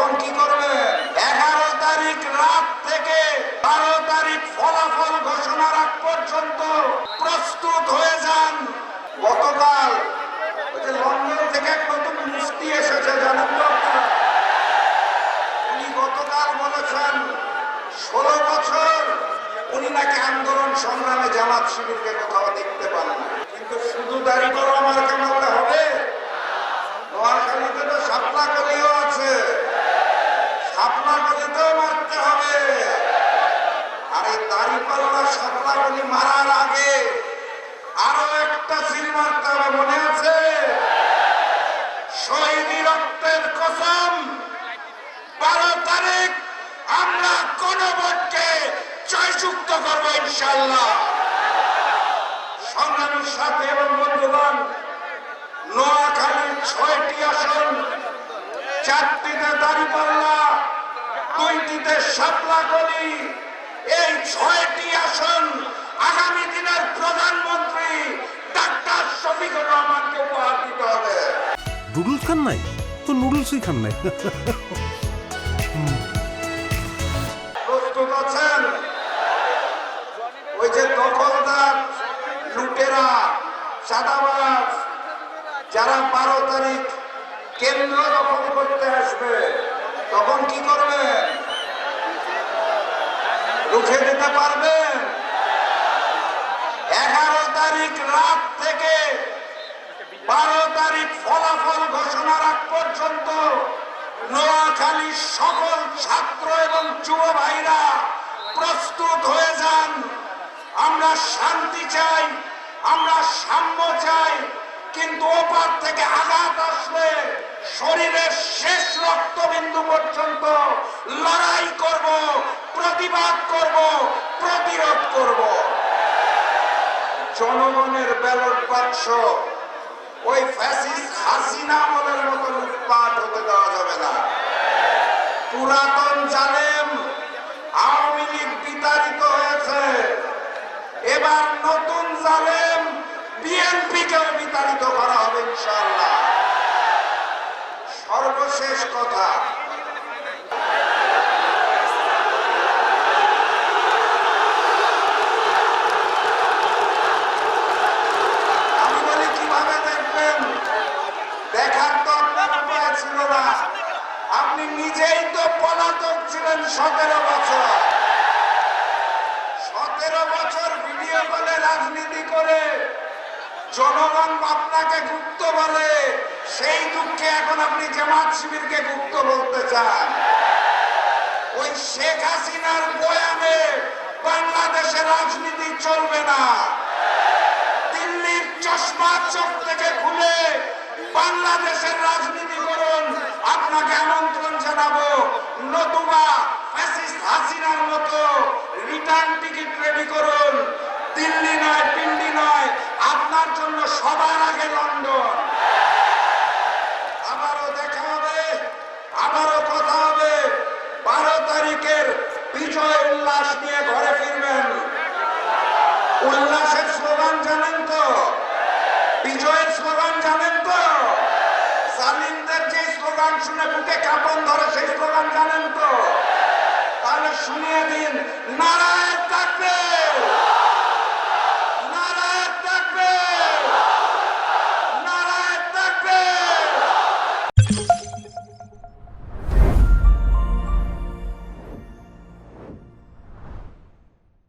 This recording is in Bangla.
তখন কি করবে? 11 তারিখ রাত থেকে 12 তারিখ ফলাফল ঘোষণার আগ পর্যন্ত প্রস্তুত হয়ে যান। গতকাল লন্ডন থেকে এক নতুন মুফতি এসেছে, জানেন তো আপনারা? উনি গতকাল বলেছেন 16 বছর উনি নাকি আন্দোলন সংগ্রামে জামাত শিবিরকে কোথাও দেখতে পান না। কিন্তু শুধু দাড়ি পাল্লা মার্কা মারলে হবে? নোয়াখালীতে তো শাপলা গলিও আছে, শাপলা গলিতেও মারতে হবে। আর এই দাড়ি পাল্লা শাপলা গলি মারার আগে আরো একটা সিল মারতে হবে, মনে আছে? শহীদি রক্তের কসম, 12 তারিখ আমরা গণভোটকে জয়যুক্ত করবো ইনশাআল্লাহ। সংগ্রামের সাথে এবং বন্ধুগণ, নোয়াখালীর 6টি আসন, 4টিতে দাঁড়িপাল্লা, 2টিতে শাপলাগলি। এই 6টি আসন আগামী দিনের প্রধানমন্ত্রী ডাক্তার শফিকুর রহমানকে উপহার দিতে হবে। নুডলস খান নাই তো নুডলসই খান নাই। প্রস্তুত আছেন? ওই যে দখলদার, লুটেরা, চাঁদাবাজ যারা 12 তারিখ কেন্দ্র দখল করতে আসবে, তখন কি করবে? রুখে দিতে পারবেন? 11 তারিখ রাত থেকে 12 তারিখ ফলাফল ঘোষণার আগ পর্যন্ত নোয়াখালীর সকল ছাত্র এবং যুব ভাইরা প্রস্তুত হয়ে যান। আমরা শান্তি চাই, আমরা সাম্য চাই, কিন্তু ওপার থেকে আঘাত আসলে শরীরের শেষ রক্তবিন্দু পর্যন্ত লড়াই করব, প্রতিবাদ করব, প্রতিরোধ করব। জনগণের ব্যালট বাক্স ওই ফ্যাসিস্ট হাসিনা আমলের মতো লুটপাট হতে দেওয়া যাবে না। পুরাতন জালেম আওয়ামী লীগ বিতাড়িত হয়েছে, এবার নতুন জালেম বিএনপিকেও বিতাড়িত করা হবে ইনশাআল্লাহ। সর্বশেষ কথা, আমি বলি কিভাবে দেখবেন? দেখার তো আপনার উপায় ছিল না। আপনি নিজেই তো পলাতক ছিলেন 17 বছর। 17 বছর ভিডিও কলে রাজনীতি করে জনগণ আপনাকে গুপ্ত বলে, সেই দুঃখে এখন আপনি জামাত শিবিরকে গুপ্ত বলতে চান। ওই শেখ হাসিনার বয়ানে বাংলাদেশের রাজনীতি চলবে না। দিল্লির চশমা চোখ থেকে খুলে বাংলাদেশের রাজনীতি করুন, আপনাকে আমন্ত্রণ জানাবো। নতুবা ফ্যাসিস্ট হাসিনার মতো রিটার্ন টিকিট রেডি করুন। দিল্লি নয়, পিন্ডি নয়, আপনার জন্য সবার আগে লন্ডন। আবারও দেখা হবে, আবারও কথা হবে। 12 তারিখের বিজয় উল্লাস নিয়ে ঘরে ফিরবেন। উল্লাসের স্লোগান জানেন তো? বিজয়ের স্লোগান জানেন তো? জালিমদের যে স্লোগান শুনে বুকে কাঁপন ধরে, সেই স্লোগান জানেন তো? তাহলে শুনিয়ে দিন, নারায়ে তাকবীর।